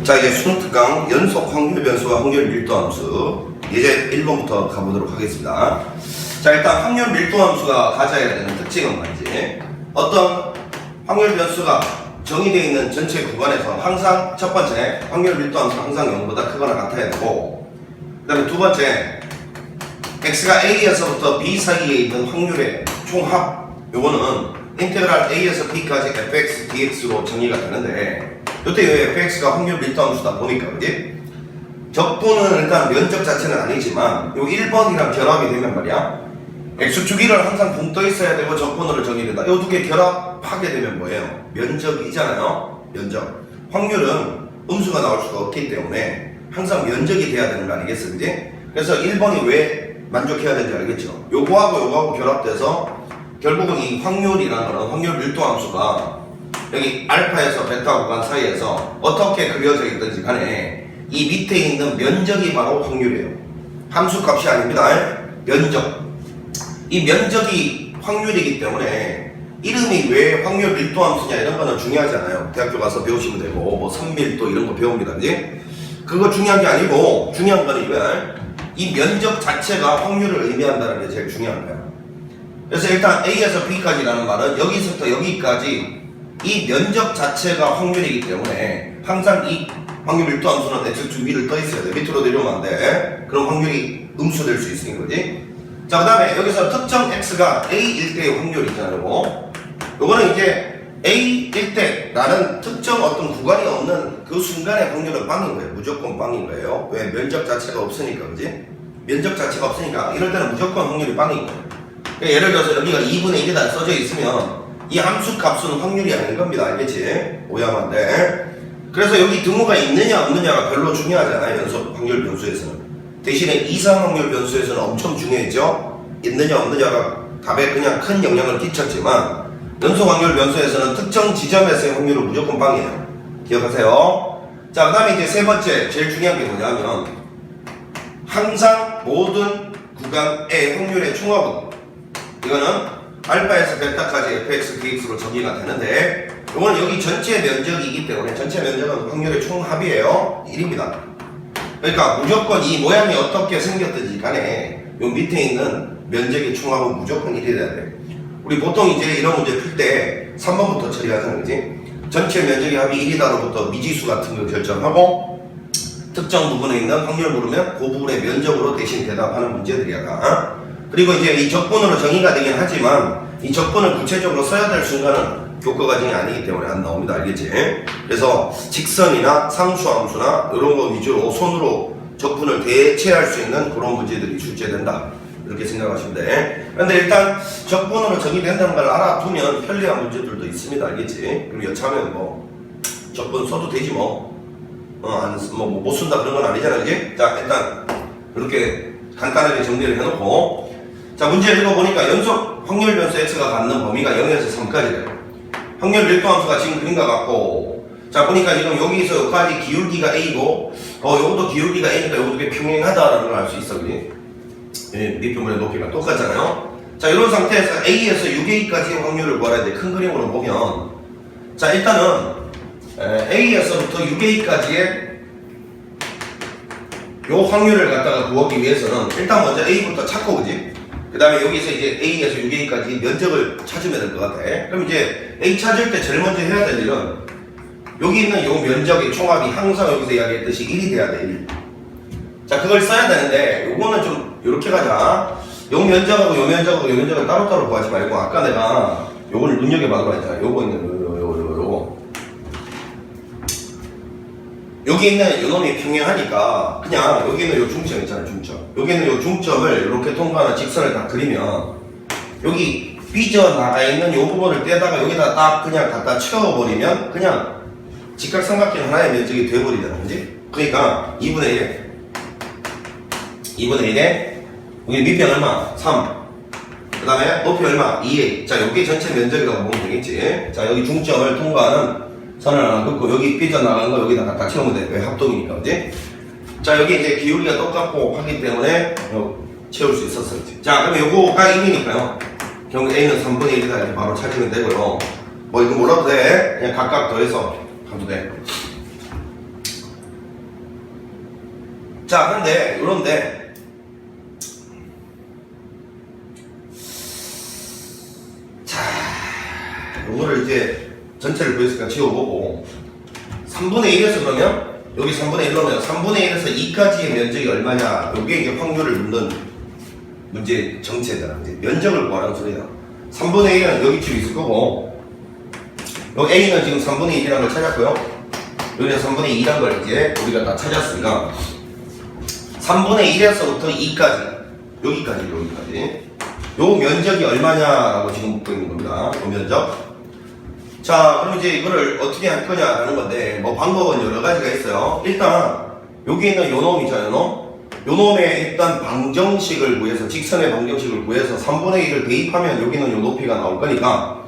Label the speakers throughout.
Speaker 1: 자, 이제 수능 특강 연속 확률 변수와 확률 밀도 함수 이제 1번부터 가보도록 하겠습니다. 자, 일단 확률 밀도 함수가 가져야 되는 특징은 뭔지, 어떤 확률 변수가 정의되어 있는 전체 구간에서 항상 첫 번째 확률 밀도 함수는 항상 0보다 크거나 같아야 되고, 그 다음에 두 번째 x가 a에서부터 b 사이에 있는 확률의 총합, 요거는 인테그랄 a에서 b까지 fx dx로 정의가 되는데, 이때 이 fx가 확률 밀도 함수다 보니까, 그지? 적분은 일단 면적 자체는 아니지만 요 1번이랑 결합이 되면 말이야, x축이를 항상 붕 떠 있어야 되고 적분으로 정의된다. 요 두 개 결합하게 되면 뭐예요? 면적이잖아요. 면적. 확률은 음수가 나올 수가 없기 때문에 항상 면적이 돼야 되는 거 아니겠어, 그지? 그래서 1번이 왜 만족해야 되는지 알겠죠? 요거하고 결합돼서 결국은 이 확률이라는 거는 확률 밀도 함수가 여기 알파에서 베타 구간 사이에서 어떻게 그려져 있든지 간에 이 밑에 있는 면적이 바로 확률이에요. 함수 값이 아닙니다. 면적. 이 면적이 확률이기 때문에 이름이 왜 확률 밀도 함수냐 이런 거는 중요하지 않아요. 대학교 가서 배우시면 되고 뭐 선밀도 이런 거 배웁니다. 그지? 그거 중요한 게 아니고, 중요한 거는 이 면적 자체가 확률을 의미한다는 게 제일 중요한 거예요. 그래서 일단 A에서 B까지라는 말은 여기서부터 여기까지 이 면적 자체가 확률이기 때문에 항상 이 확률 밀도 함수는 x축 위를 떠 있어야 돼. 밑으로 내려오면 안 돼. 그럼 확률이 음수될 수 있으니 거지. 자, 그 다음에 여기서 특정 x가 a일 때의 확률이 있잖아요. 요거는 이제 a일 때라는 특정 어떤 구간이 없는 그 순간의 확률은 빵인 거예요. 무조건 빵인 거예요. 왜? 면적 자체가 없으니까, 그지? 면적 자체가 없으니까 이럴 때는 무조건 확률이 빵인 거예요. 그러니까 예를 들어서 여기가 2분의 1이다 써져 있으면 이 함수 값은 확률이 아닌 겁니다. 알겠지? 오해하면 안 돼. 그래서 여기 등호가 있느냐 없느냐가 별로 중요하지 않아요. 연속 확률 변수에서는. 대신에 이상 확률 변수에서는 엄청 중요했죠. 있느냐 없느냐가 답에 그냥 큰 영향을 끼쳤지만 연속 확률 변수에서는 특정 지점에서의 확률은 무조건 빵이에요. 기억하세요. 자, 그 다음에 이제 세 번째 제일 중요한 게 뭐냐면, 항상 모든 구간의 확률의 총합은, 이거는 알파에서 베타까지 fx dx로 정의가 되는데, 이건 여기 전체 면적이기 때문에 전체 면적은 확률의 총합이에요. 1입니다. 그러니까 무조건 이 모양이 어떻게 생겼든지 간에 요 밑에 있는 면적의 총합은 무조건 1이 돼야 돼. 우리 보통 이제 이런 문제 풀 때 3번부터 처리하잖아, 그지? 전체 면적의 합이 1이다로부터 미지수 같은 걸 결정하고 특정 부분에 있는 확률을 물으면 그 부분의 면적으로 대신 대답하는 문제들이야 다. 그리고 이제 이 적분으로 정의가 되긴 하지만 이 적분을 구체적으로 써야 될 순간은 교과 과정이 아니기 때문에 안 나옵니다. 알겠지? 그래서 직선이나 상수함수나 이런 거 위주로 손으로 적분을 대체할 수 있는 그런 문제들이 출제된다. 이렇게 생각하시면 돼. 그런데 일단 적분으로 정의된다는 걸 알아두면 편리한 문제들도 있습니다. 알겠지? 그리고 여차하면 뭐 적분 써도 되지 뭐. 못 쓴다 그런 건 아니잖아. 그지? 자, 일단 이렇게 간단하게 정리를 해놓고, 자, 문제 읽어보니까 연속 확률 변수 x가 갖는 범위가 0에서 3까지 돼요. 확률 밀도 함수가 지금 그림과 같고, 자, 보니까 지금 여기서 여기까지 기울기가 a고, 요것도 기울기가 a니까 요것도 평행하다라는 걸 알 수 있어. 그지? 밑변분의 높이가 똑같잖아요. 자, 이런 상태에서 a에서 6a까지의 확률을 구하야 돼. 큰 그림으로 보면, 자, 일단은 a에서부터 6a까지의 요 확률을 갖다가 구하기 위해서는 일단 먼저 a부터 찾고, 그지? 그 다음에 여기서 이제 a에서 6a까지 면적을 찾으면 될 것 같아. 그럼 이제 a 찾을 때 제일 먼저 해야 될 일은 여기 있는 요 면적의 총합이 항상 여기서 이야기했듯이 1이 돼야 돼. 1. 자, 그걸 써야 되는데 요거는 좀 요렇게 가자. 요 면적하고 요 면적하고 요 면적을 따로따로 구하지 말고, 아까 내가 요거를 눈여겨봐도 했잖아. 요거 있는 요거. 여기 있는 요 놈이 평행하니까 그냥 여기 있는 요 중점 있잖아요. 중점. 여기 있는 요 중점을 이렇게 통과하는 직선을 딱 그리면 여기 삐져나가 있는 요 부분을 떼다가 여기다 딱 그냥 갖다 채워버리면 그냥 직각삼각형 하나의 면적이 돼버리잖아요. 그지? 그러니까 2분의 1에 여기 밑변 얼마? 3. 그 다음에 높이 얼마? 2a. 자, 여기 전체 면적이라고 보면 되겠지. 자, 여기 중점을 통과하는 선을 하나 긋고 여기 삐져나가는 거 여기다 갖다 채우면 돼. 왜? 합동이니까. 그지? 자, 여기 이제 기울기가 똑같고 하기 때문에 채울 수 있었어요. 자, 그러면 요거가 1이니까요. 결국 a는 3분의 1이다 이렇게 바로 찾으면 되고요. 뭐 이거 몰라도 돼. 그냥 각각 더해서 가도 돼. 자, 그런데 요런데 자, 요거를 이제 전체를 보였으니까 지워보고 3분의 1에서 그러면 여기 3분의 1로면 3분의 1에서 2까지의 면적이 얼마냐, 요게 이제 확률을 묻는 문제 정체다. 이제 면적을 구하라는 소리다. 3분의 1은 여기쯤 있을 거고, 요 A는 지금 3분의 1이라는 걸 찾았고요. 여기는 3분의 2라는 걸 이제 우리가 다 찾았으니까 3분의 1에서부터 2까지, 여기까지 요 면적이 얼마냐라고 지금 묻고 있는 겁니다. 요 면적. 자, 그럼 이제 이거를 어떻게 할 거냐라는 건데, 뭐 방법은 여러 가지가 있어요. 일단 여기 있는 요 놈 있잖아요. 요 놈의 일단 방정식을 구해서, 직선의 방정식을 구해서 3분의 1을 대입하면 여기는 요 높이가 나올 거니까,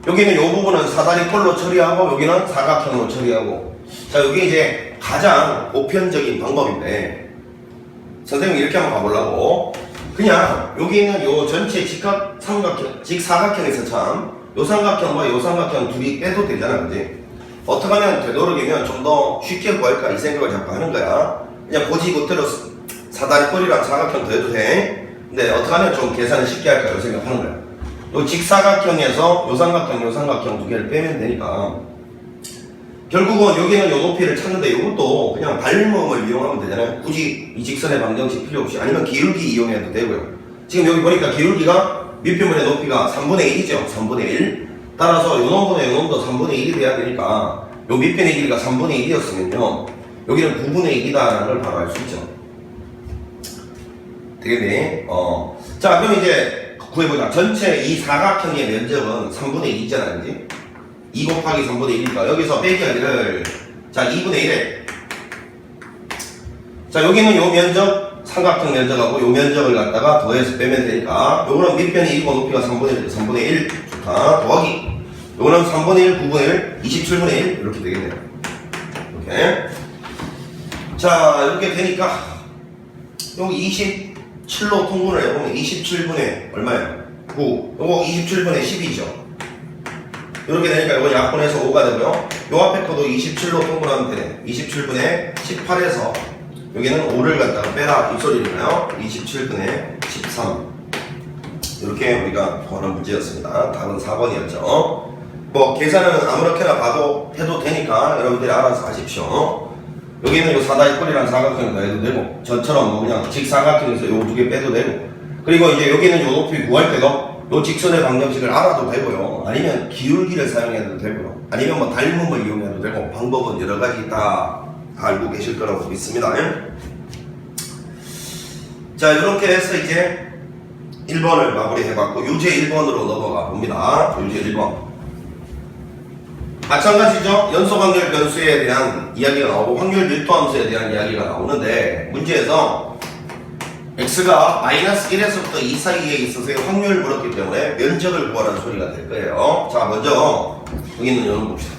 Speaker 1: 여기는 요 부분은 사다리꼴로 처리하고 여기는 사각형으로 처리하고. 자, 여기 이제 가장 보편적인 방법인데, 선생님이 이렇게 한번 가보려고, 그냥 여기 있는 요 전체 직사각형에서 참 요 삼각형과 요 삼각형 둘이 빼도 되잖아, 그지? 어떻게 하면 되도록이면 좀 더 쉽게 구할까 이 생각을 자꾸 하는 거야. 그냥 보지 못대로 사다리꼴이랑 사각형 더해도 돼. 근데 어떻게 하면 좀 계산을 쉽게 할까 이 생각하는 거야. 요 직사각형에서 요 삼각형 두 개를 빼면 되니까, 결국은 여기는 요 높이를 찾는데 이것도 그냥 닮음을 이용하면 되잖아요. 굳이 이 직선의 방정식 필요 없이, 아니면 기울기 이용해도 되고요. 지금 여기 보니까 기울기가 밑변분의 높이가 3분의 1이죠. 3분의 1. 따라서 요 놈보다 요 놈도 3분의 1이 돼야 되니까, 요 밑변의 길이가 3분의 1이었으면요, 여기는 9분의 1이다라는 걸 바로 알 수 있죠. 되겠네. 자, 그럼 이제 구해보자. 전체 이 사각형의 면적은 3분의 2잖아요, 그지? 2 곱하기 3분의 1이니까 여기서 빼기 하기를, 자, 2분의 1에, 자, 여기는 요 면적, 삼각형 면적하고 요 면적을 갖다가 더해서 빼면 되니까, 요거는 밑변이 1이고 높이가 3분의 1 좋다. 더하기, 요거는 3분의 1, 9분의 1, 27분의 1 이렇게 되겠네요. 이렇게. 자, 이렇게 되니까 여기 27로 통분을 해보면 27분의 얼마예요? 9. 요거 27분의 10이죠. 이렇게 되니까 이거 약분해서 5가 되고요. 요 앞에 거도 27로 통분하면 되네. 27분의 18에서 여기는 5를 갖다가 빼라 이 소리니까요. 27분의 13. 이렇게 우리가 구하는 문제였습니다. 답은 4번이었죠. 뭐 계산은 아무렇게나 봐도 해도 되니까 여러분들이 알아서 하십시오. 여기는 요 사다리꼴이랑 사각형을 더해도 되고, 저처럼 뭐 그냥 직사각형에서 요 두 개 빼도 되고, 그리고 이제 여기는 요 높이 구할 때도 요 직선의 방정식을 알아도 되고요. 아니면 기울기를 사용해도 되고요. 아니면 뭐 닮음을 이용해도 되고, 방법은 여러 가지 다 알고 계실 거라고 믿습니다. 자, 이렇게 해서 이제 1번을 마무리해봤고, 유제 1번으로 넘어가 봅니다. 유제 1번. 마찬가지죠. 연소관계 변수에 대한 이야기가 나오고 확률 밀도함수에 대한 이야기가 나오는데, 문제에서 x가 마이너스 1에서부터 2 사이에 있어서의 확률을 물었기 때문에 면적을 구하라는 소리가 될 거예요. 자, 먼저 여기 있는 요놈 봅시다.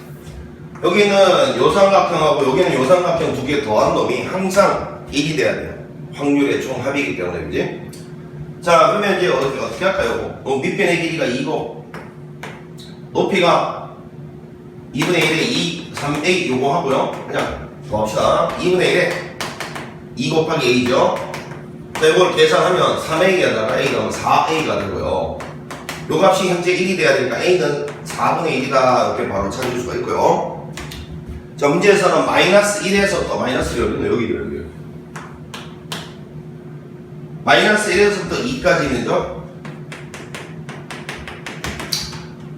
Speaker 1: 여기는 요 삼각형하고 여기는 요 삼각형 두 개 더한 놈이 항상 1이 돼야 돼요. 확률의 총합이기 때문에, 그지? 자, 그러면 이제 어떻게 할까요? 밑변의 길이가 2고 높이가 2분의 1에 2, 3a 요거 하고요. 그냥 더합시다. 2분의 1에 2 곱하기 a죠. 자, 이걸 계산하면 3a에다가 a 나오면 4a가 되고요. 요 값이 현재 1이 돼야 되니까 a는 4분의 1이다 이렇게 바로 찾을 수가 있고요. 자, 문제에서는 마이너스 1에서부터 마이너스를 여기를 마이너스 1에서부터 2까지는요.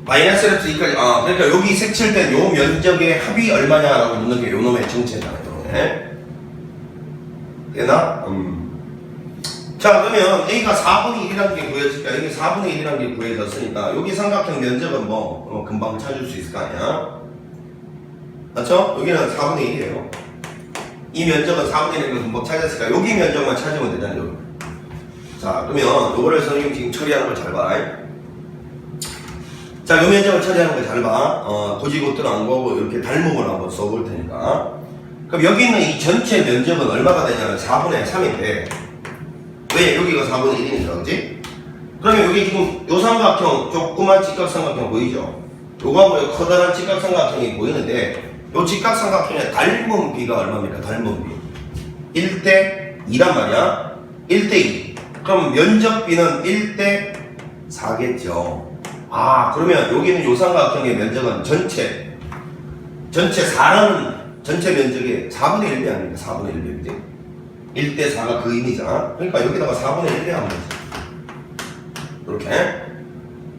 Speaker 1: 마이너스 1에서 2까지, 그러니까 여기 색칠된 요 면적의 합이 얼마냐라고 묻는 게 요 놈의 정체잖아요. 네? 되나? 자, 그러면 A가 4분의 1이라는 게 구해졌으니까, 여기 4분의 1이라는 게 구해졌으니까, 여기 삼각형 면적은 뭐, 금방 찾을 수 있을 거 아니야? 맞죠? 여기는 4분의 1이에요. 이 면적은 4분의 1을 금방 찾았으니까, 여기 면적만 찾으면 되잖아요. 여기. 자, 그러면 요거를 선생님 지금 처리하는 걸 잘 봐. 자, 요 면적을 처리하는 걸 잘 봐. 고지고대로 안 보고 이렇게 닮음을 한번 써볼 테니까. 그럼 여기 있는 이 전체 면적은 얼마가 되냐면 4분의 3인데, 왜? 여기가 4분의 1이니까, 그지? 그러면 여기 지금 요 삼각형, 조그만 직각삼각형 보이죠? 요거하고 커다란 직각삼각형이 보이는데, 요 직각삼각형의 닮은 비가 얼마입니까? 닮은 비. 1대 2란 말이야. 1대 2. 그럼 면적비는 1대 4겠죠. 아, 그러면 여기는 요 삼각형의 면적은 전체 4라는 전체 면적의 4분의 1배 아닙니까? 4분의 1배인데 1대 4가 그 의미잖아. 그러니까 여기다가 4분의 1배 하면 되지. 이렇게.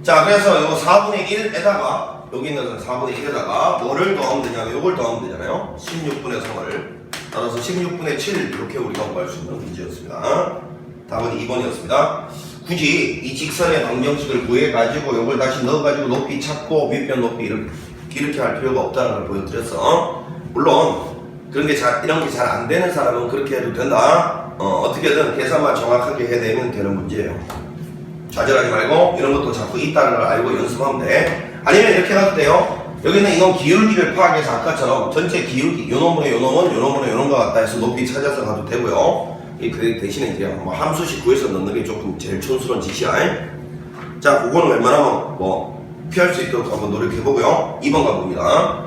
Speaker 1: 자, 그래서 요 4분의 1에다가 여기 있는 4분의 1에다가 뭐를 더하면 되냐면 요걸 더하면 되잖아요. 16분의 3을. 따라서 16분의 7 이렇게 우리가 구할 수 있는 문제였습니다. 답은 2번이었습니다. 굳이 이 직선의 방정식을 구해가지고 요걸 다시 넣어가지고 높이 찾고 밑변 높이 이렇게 할 필요가 없다는 걸 보여드렸어. 물론 이런 게 잘 안 되는 사람은 그렇게 해도 된다. 어떻게든 계산만 정확하게 해내면 되는 문제예요. 좌절하지 말고 이런 것도 자꾸 있다는 걸 알고 연습하면 돼. 아니면 이렇게 해도 돼요. 여기는 이놈 기울기를 파악해서 아까처럼 전체 기울기 요 놈으로 요 놈은 요 놈으로 요 놈과 같다 해서 높이 찾아서 가도 되고요. 그 대신에 이제 뭐 함수식 구해서 넣는 게 조금 제일 촌스러운 짓이야. 자, 그거는 웬만하면 뭐 피할 수 있도록 한번 노력해보고요. 2번 가봅니다.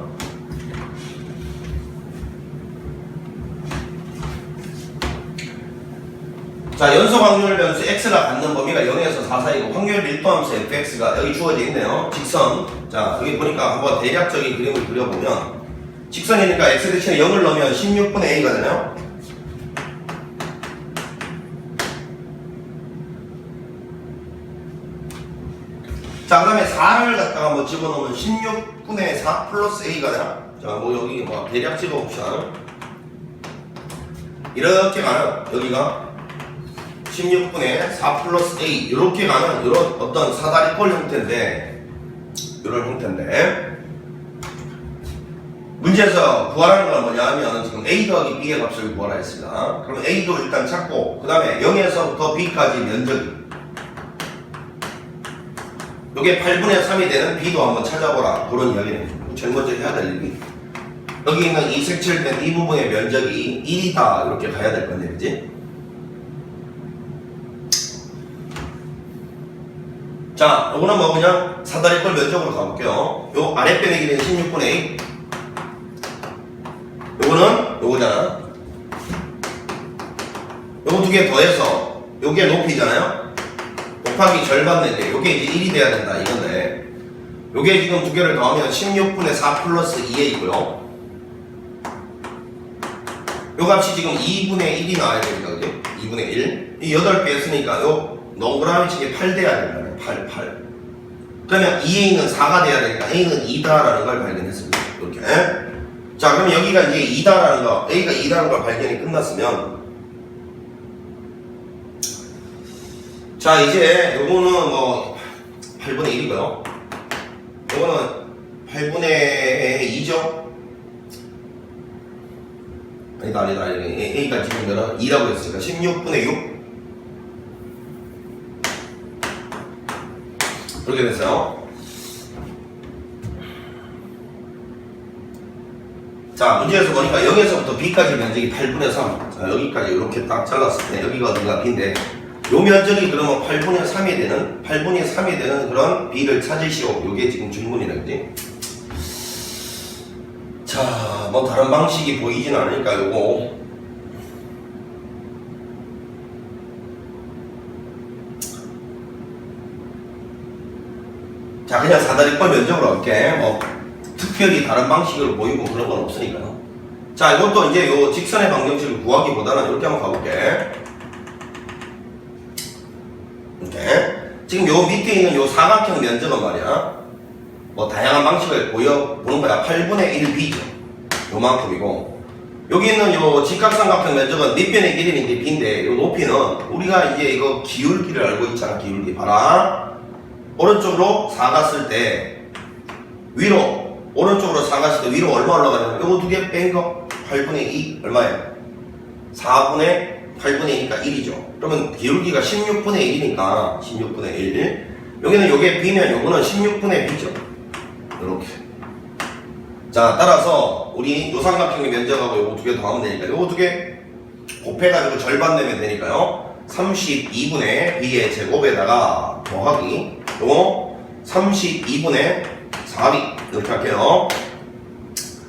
Speaker 1: 자, 연속 확률 변수 x가 갖는 범위가 0에서 4 사이고 확률 밀도함수 fx가 여기 주어져 있네요. 직선. 자, 여기 보니까 한번 대략적인 그림을 그려보면 직선이니까 x 대신에 0을 넣으면 16분의 a가 되나요? 자, 그 다음에 4를 갖다가 뭐 집어넣으면 16분의 4 플러스 a가 되나? 자, 뭐 여기 뭐 대략 찍어봅시다. 이렇게 가는 여기가 16분의 4 플러스 a 이렇게 가는 이런 어떤 사다리꼴 형태인데 이런 형태인데 문제에서 구하라는 건 뭐냐 하면 지금 a 더하기 b의 값을 구하라 했습니다. 그럼 a도 일단 찾고 그 다음에 0에서부터 b까지 면적이 이게 8분의 3이 되는 b도 한번 찾아보라 그런 이야기는 제일 먼저 해야 될 일이 여기 있는 이 색칠된 이 부분의 면적이 1이다 이렇게 가야 될 건데 그지? 자, 요거는 뭐 그냥 사다리꼴 면적으로 가볼게요. 요 아랫변의 길이는 16분의 1. 요거는 요거잖아. 요거 두 개 더해서 요게 높이잖아요. 곱하기 절반 내게 요게 이제 1이 돼야 된다 이건데 요게 지금 두 개를 더하면 16분의 4 플러스 2a이고요. 요 값이 지금 2분의 1이 나와야 됩니다. 그지? 2분의 1. 이 8개 했으니까 요 동그라미 치기 8 돼야 된다. 8. 그러면 2a는 4가 돼야 되니까 a는 2다라는 걸 발견했습니다. 이렇게. 자, 그럼 여기가 이제 2다라는 거, a가 2다라는 걸 발견이 끝났으면 자, 이제 요거는 뭐 8분의 1이고요. 요거는 8분의 2죠? 아니다. a가 지금 몇 2라고 했으니까 16분의 6 그렇게 됐어요. 자, 문제에서 보니까 0에서부터 b까지 면적이 8분의 3. 자, 여기까지 이렇게 딱 잘랐을 때 여기가 어딘가 b인데 요 면적이 그러면 8분의 3이 되는 그런 b를 찾으시오. 요게 지금 질문이라지. 자, 뭐 다른 방식이 보이진 않으니까 요거 자, 그냥 사다리꼴 면적으로 할게. 뭐 특별히 다른 방식으로 보이고 그런 건 없으니까요. 자, 이것도 이제 요 직선의 방정식을 구하기보다는 이렇게 한번 가볼게. 이렇게. 지금 요 밑에 있는 요 사각형 면적은 말이야. 뭐 다양한 방식을 보여보는 거야. 8분의 1b죠. 요만큼이고. 여기 있는 요 직각삼각형 면적은 밑변의 길이는 이제 b인데 요 높이는 우리가 이제 이거 기울기를 알고 있잖아. 기울기. 봐라. 오른쪽으로 4 갔을 때 위로 오른쪽으로 4 갔을 때 위로 얼마 올라가냐면 요거 두 개 뺀 거 8분의 2 얼마예요? 4분의 8분의 2니까 1이죠. 그러면 기울기가 16분의 1이니까 16분의 1 여기는 요게 b면 요거는 16분의 b죠. 이렇게. 자, 따라서 우리 요 삼각형의 면적하고 요거 두 개 더하면 되니까 요거 두 개 곱해가지고 절반 내면 되니까요. 32분의 b의 제곱에다가 더하기 요거 32분의 4b 이렇게 할게요.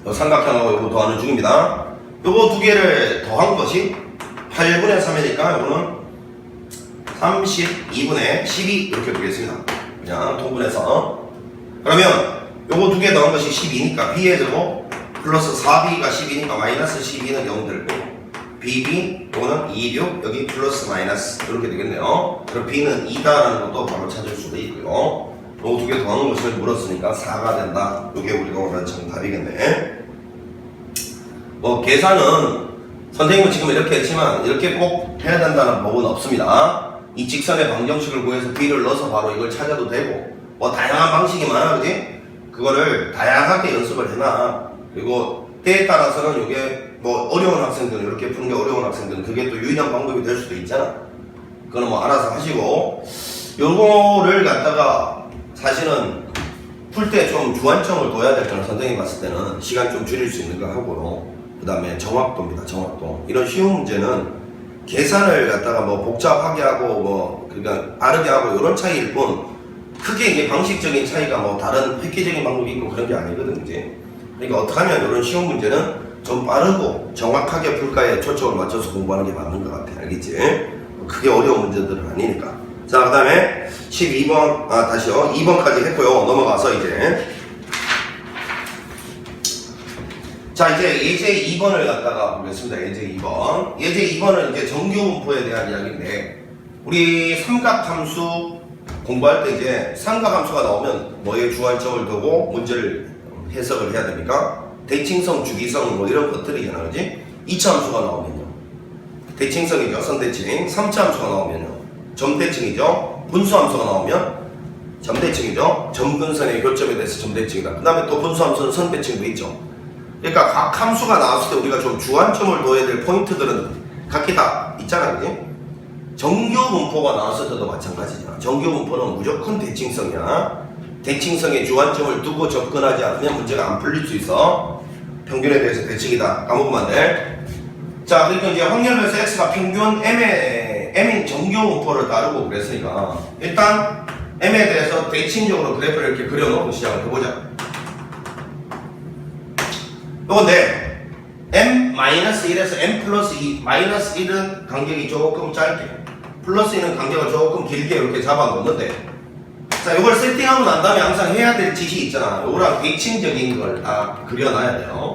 Speaker 1: 요 삼각형하고 요거 더하는 중입니다. 요거 두 개를 더한 것이 8분의 3이니까 이거는 32분의 12 이렇게 되겠습니다. 그냥 통분해서. 그러면 요거 두 개 넣은 것이 12니까 b의 제곱 플러스 4b가 10이니까 마이너스 12는 0 들고 bb 요거는 2, 6 여기 플러스 마이너스 이렇게 되겠네요. 그럼 b는 2다라는 것도 바로 찾을 수도 있고요. 요 두 개 더하는 것을 물었으니까 4가 된다. 요게 우리가 원하는 정답이겠네. 뭐 계산은 선생님은 지금 이렇게 했지만 이렇게 꼭 해야 된다는 법은 없습니다. 이 직선의 방정식을 구해서 b를 넣어서 바로 이걸 찾아도 되고 뭐 다양한 방식이 많아 그지? 그거를 다양하게 연습을 해놔. 그리고 때에 따라서는 이게 뭐 어려운 학생들은 이렇게 푸는 게 어려운 학생들은 그게 또 유일한 방법이 될 수도 있잖아. 그거는 뭐 알아서 하시고 요거를 갖다가 사실은 풀 때 좀 주안점을 둬야 될 거는 선생님이 봤을 때는 시간 좀 줄일 수 있는 거 하고요. 그 다음에 정확도입니다. 정확도. 이런 쉬운 문제는 계산을 갖다가 뭐 복잡하게 하고 뭐 그러니까 빠르게 하고 이런 차이일 뿐 크게 이게 방식적인 차이가 뭐 다른 획기적인 방법이 있고 그런 게 아니거든 이제. 그러니까 어떻게 하면 이런 쉬운 문제는 좀 빠르고 정확하게 풀가에 초점을 맞춰서 공부하는 게 맞는 것 같아. 알겠지? 크게 어려운 문제들은 아니니까. 자, 그 다음에 12번, 다시요. 2번까지 했고요. 넘어가서 이제. 자, 이제 예제 2번을 갖다가 보겠습니다. 예제 2번. 예제 2번은 이제 정규분포에 대한 이야기인데, 우리 삼각함수 공부할 때 이제 삼각함수가 나오면 뭐에 주안점을 두고 문제를 해석을 해야 됩니까? 대칭성, 주기성 뭐 이런 것들이잖아, 그지? 2차 함수가 나오면요. 대칭성이죠, 선대칭. 3차 함수가 나오면요. 점대칭이죠. 분수함수가 나오면 점대칭이죠. 점근선의 교점에 대해서 점대칭이다. 그 다음에 또 분수함수는 선대칭도 있죠. 그러니까 각 함수가 나왔을 때 우리가 좀 주안점을 둬야 될 포인트들은 각기 다 있잖아, 그지? 정규분포가 나왔을 때도 마찬가지잖아. 정규분포는 무조건 대칭성이야. 대칭성에 주안점을 두고 접근하지 않으면 문제가 안 풀릴 수 있어. 평균에 대해서 대칭이다. 까먹으면 안 돼. 자, 그러니까 이제 확률별수 x가 평균 m인 정규분포를 따르고 그랬으니까 일단 m에 대해서 대칭적으로 그래프를 이렇게 그려놓고 시작을 해보자. 요건데 m-1에서 m 플러스 2 마이너스 1은 간격이 조금 짧게 플러스 2는 간격을 조금 길게 이렇게 잡아놓는데 자 요걸 세팅하고 난 다음에 항상 해야 될 짓이 있잖아. 요거랑 대칭적인 걸 다 그려놔야 돼요.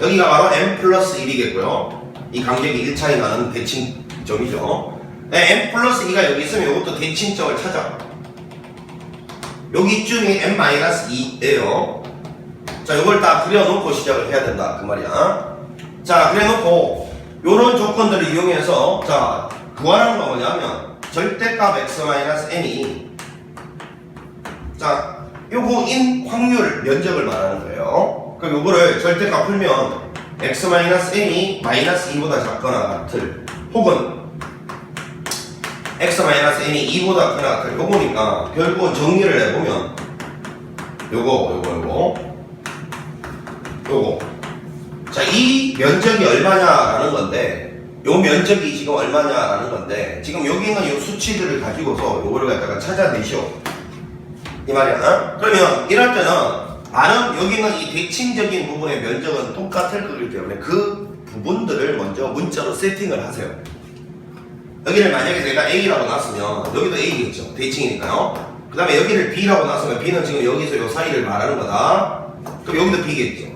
Speaker 1: 여기가 바로 m 플러스 1이겠고요. 이 간격이 1차이 나는 대칭점이죠. m 플러스 2가 여기 있으면 이것도 대칭점을 찾아. 여기쯤이 m-2예요. 자, 요걸 다 그려놓고 시작을 해야 된다. 그 말이야. 자, 그래놓고 요런 조건들을 이용해서 자, 구하는 거 뭐냐면 절대값 x-n이 자, 요거 인 확률 면적을 말하는 거예요. 그럼 요거를 절대값 풀면 x-n이 마이너스 2보다 작거나 같을 혹은 x-n이 2보다 크거나 같을 요거니까 결국은 정리를 해보면 요거 자, 이 면적이 얼마냐라는 건데 요 면적이 지금 얼마냐라는 건데 지금 여기 있는 요 수치들을 가지고서 요거를 갖다가 찾아내시오 이 말이야. 그러면 이럴 때는 나는 여기 있는 이 대칭적인 부분의 면적은 똑같을 거기 때문에 그 부분들을 먼저 문자로 세팅을 하세요. 여기를 만약에 내가 A라고 놨으면 여기도 A겠죠. 대칭이니까요. 그 다음에 여기를 B라고 놨으면 B는 지금 여기서 요 사이를 말하는 거다. 그럼 여기도 B겠죠.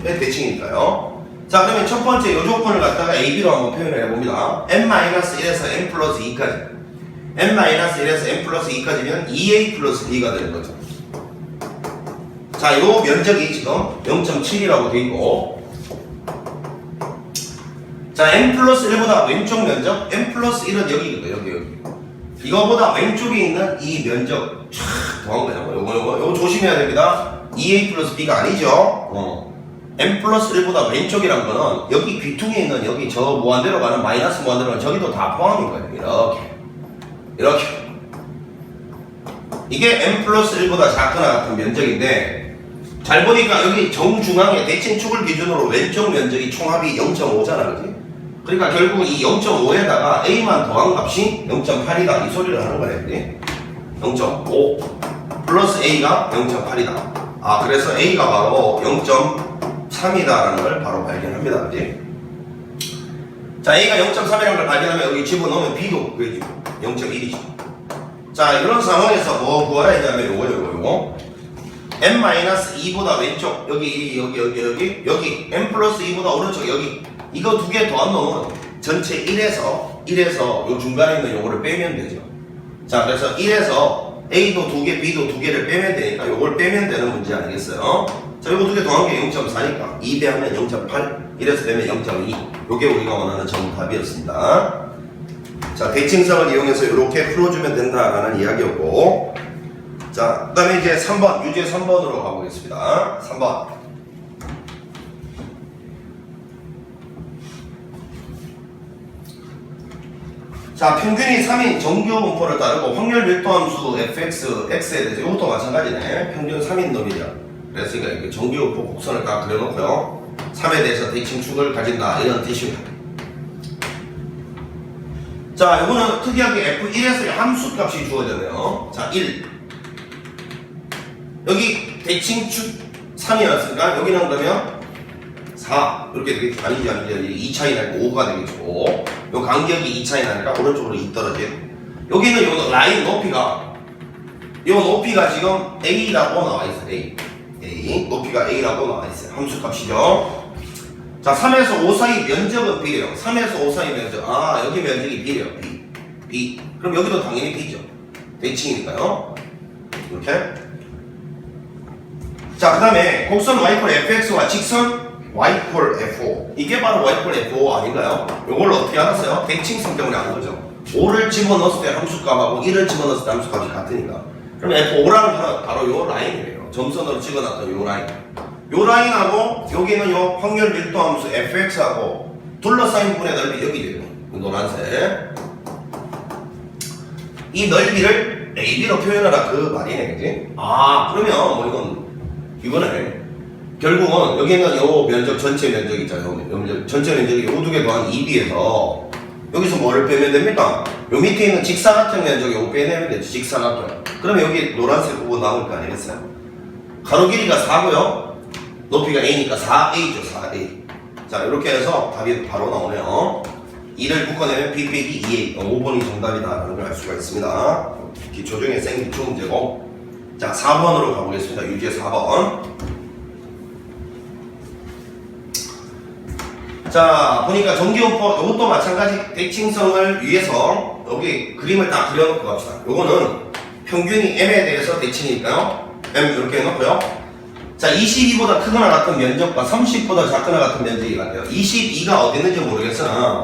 Speaker 1: 대칭이니까요. 자, 그러면 첫 번째 요 조건을 갖다가 AB로 한번 표현을 해봅니다. m-1에서 m 플러스 2까지 m-1에서 m 플러스 2까지면 2a 플러스 b가 되는 거죠. 자, 요 면적이 지금 0.7이라고 돼 있고 자, m 플러스 1보다 왼쪽 면적 m 플러스 1은 여기거든요. 여기 이거보다 왼쪽에 있는 이 면적 촥 더한 거예요. 요거 조심해야 됩니다. 2a 플러스 b가 아니죠. m 플러스 1보다 왼쪽이란 거는 여기 귀퉁이에 있는 여기 저 무한대로 가는 마이너스 무한대로 가는 저기도 다 포함인 거예요. 이렇게 이게 m 플러스 1보다 작거나 같은 면적인데 잘 보니까 여기 정중앙에 대칭축을 기준으로 왼쪽 면적이 총합이 0.5잖아, 그지? 그러니까 결국 이 0.5에다가 a만 더한 값이 0.8이다 이 소리를 하는 거네, 그지? 0.5 플러스 a가 0.8이다. 아, 그래서 a가 바로 0.3이다라는 걸 바로 발견합니다, 그지? 자, A가 0.3이라는 걸 발견하면 여기 집어넣으면 B도 그게 0.1이죠. 자, 이런 상황에서 뭐 구하라 했냐면 요거 n-2보다 왼쪽 여기 n 플러스 2보다 오른쪽 여기 이거 두 개 더한 놈은 전체 1에서 요 중간에 있는 요거를 빼면 되죠. 자, 그래서 1에서 A도 두 개, B도 두 개를 빼면 되니까 요걸 빼면 되는 문제 아니겠어요? 자, 요거 두 개 더한 게 0.4니까 2 빼면 0.8, 1에서 빼면 0.2. 요게 우리가 원하는 정답이었습니다. 자, 대칭성을 이용해서 이렇게 풀어주면 된다라는 이야기였고, 자, 그 다음에 이제 3번, 유제 3번으로 가보겠습니다. 3번. 자, 평균이 3인 정규 분포를 따르고 확률 밀도함수 fx, x에 대해서 이것도 마찬가지네. 평균 3인 놈이냐. 그래서 이게 정규 분포 곡선을 딱 그려놓고요. 3에 대해서 대칭축을 가진다. 이런 뜻입니다. 자, 이거는 특이하게 f1에서 함수 값이 주어졌네요. 자, 1. 여기 대칭축 3이었으니까 여기는 그러면 4 이렇게 되겠죠. 아니지 2 차이 나니까 5가 되겠죠. 요 간격이 2 차이 나니까 오른쪽으로 2 떨어진. 여기는 요 라인 높이가 지금 A라고 나와 있어요. A 높이가 A라고 나와 있어요. 함수 값이죠. 자, 3에서 5 사이 면적은 B래요. 3에서 5 사이 면적. 아, 여기 면적이 B래요. B. 그럼 여기도 당연히 B죠. 대칭이니까요. 이렇게. 자, 그 다음에 곡선 y fx와 직선 y f5. 이게 바로 y f5 아닌가요? 이걸 어떻게 알았어요? 대칭성 때문에 안 거죠. 5를 집어넣었을 때 함수값하고 1을 집어넣었을 때 함수값이 같으니까. 그럼 f5라는 거는 바로 요 라인이에요. 점선으로 찍어놨던 요 라인. 요 라인하고 여기는 요 확률 밀도함수 fx하고 둘러싸인 부분의 넓이 여기 돼요. 노란색. 이 넓이를 AB로 표현하라 그 말이네, 그지? 아, 그러면 뭐 이거는 결국은 여기는 요 면적 전체 면적 있잖아요. 전체 면적이 요 두 개 더한 2B에서 여기서 뭐를 빼면 됩니까? 요 밑에 있는 직사각형 면적이 요거 빼내면 되죠. 직사각형. 그러면 여기 노란색 부분 나올 거 아니겠어요? 가로 길이가 4고요. 높이가 A니까 4A죠. 4A. 자, 이렇게 해서 답이 바로 나오네요. 2를 묶어내면 B 빼기 2A. 5번이 정답이다라는 걸 알 수가 있습니다. 기초 중에 생기초 문제고. 자, 4번으로 가보겠습니다. 유제 4번. 자, 보니까 정기분포 이것도 마찬가지 대칭성을 위해서 여기 그림을 딱 그려놓고 갑시다. 요거는 평균이 m에 대해서 대칭이니까요. m 이렇게 해놓고요. 자, 22보다 크거나 같은 면적과 30보다 작거나 같은 면적이 같아요. 22가 어디 있는지 모르겠으나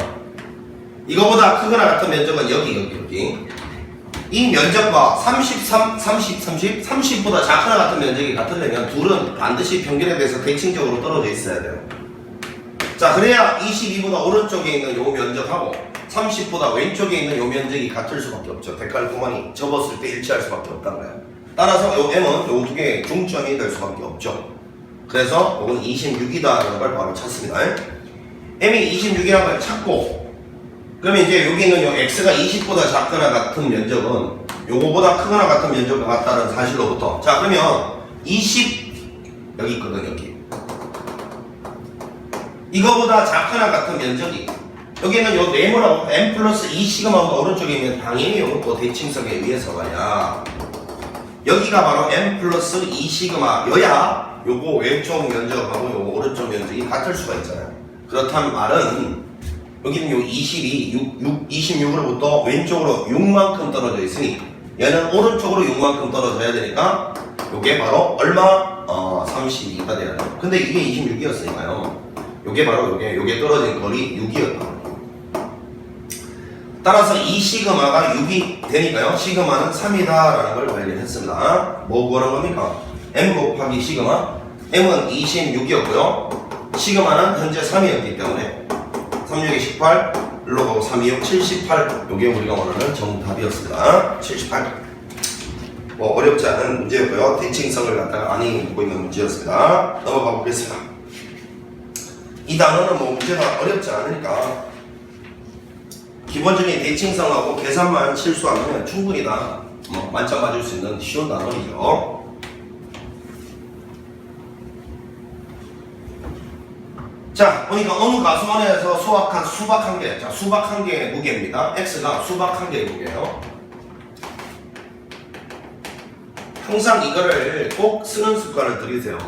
Speaker 1: 이거보다 크거나 같은 면적은 여기. 이 면적과 30보다 작거나 같은 면적이 같으려면 둘은 반드시 평균에 대해서 대칭적으로 떨어져 있어야 돼요. 자, 그래야 22보다 오른쪽에 있는 요 면적하고 30보다 왼쪽에 있는 요 면적이 같을 수밖에 없죠. 대깔구멍이 접었을 때 일치할 수밖에 없다는 거예요. 따라서 요 m은 요 두 개의 중점이 될 수밖에 없죠. 그래서 요건 26이다라는 걸 바로 찾습니다. m이 26이라는 걸 찾고, 그러면 이제 여기 있는 요 x가 20보다 작거나 같은 면적은 요거보다 크거나 같은 면적과 같다는 사실로부터, 자, 그러면 20 여기 있거든. 여기 이거보다 작거나 같은 면적이 여기는 요 네모라고 m 플러스 2 시그마가 오른쪽에 있는 당연히 요것도 대칭성에 의해서 말이야. 여기가 바로 m 플러스 2 시그마 여야 요거 왼쪽 면적하고 요거 오른쪽 면적이 같을 수가 있잖아요. 그렇다는 말은 여기는 요 26으로부터 왼쪽으로 6만큼 떨어져 있으니 얘는 오른쪽으로 6만큼 떨어져야 되니까 요게 바로 얼마? 32가 돼야 돼요. 근데 이게 26이었으니까요. 요게 바로 요게 떨어진 거리 6이었다. 따라서 이 시그마가 6이 되니까요. 시그마는 3이다라는 걸 발견했습니다. 뭐 구하는 겁니까? m 곱하기 시그마. m은 26이었고요. 시그마는 현재 3이었기 때문에 3, 6이 18, 일로 가고 3, 2, 6, 78. 요게 우리가 원하는 정답이었습니다. 78. 뭐 어렵지 않은 문제였고요. 대칭성을 갖다가 안에 묻고 있는 문제였습니다. 넘어가 보겠습니다. 이 단어는 뭐 문제가 어렵지 않으니까 기본적인 대칭성하고 계산만 실수하면 충분히 다 만점 맞을 수 있는 쉬운 단어이죠. 자, 보니까 어느 가수원에서 수확한 수박 한 개. 자, 수박 한 개의 무게입니다. X가 수박 한 개의 무게예요. 항상 이거를 꼭 쓰는 습관을 들이세요.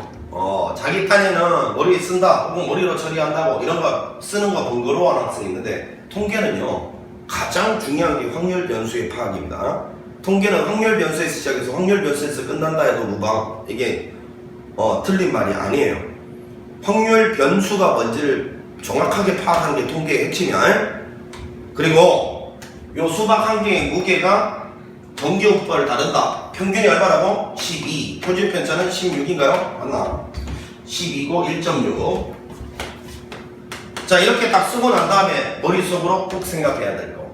Speaker 1: 자기 딴에는 머리 쓴다, 혹은 머리로 처리한다고 이런 거 쓰는 거 번거로워하는 학생이 있는데, 통계는요, 가장 중요한 게 확률 변수의 파악입니다. 통계는 확률 변수에서 시작해서 확률 변수에서 끝난다 해도 무방, 이게 틀린 말이 아니에요. 확률 변수가 뭔지를 정확하게 파악하는 게 통계의 핵심이야. 그리고 요 수박 한 개의 무게가 정기호흡을 다른다. 평균이 얼마라고? 12. 표준 편차는 16인가요? 맞나? 12고 1.6. 자, 이렇게 딱 쓰고 난 다음에 머릿속으로 꼭 생각해야 될 거.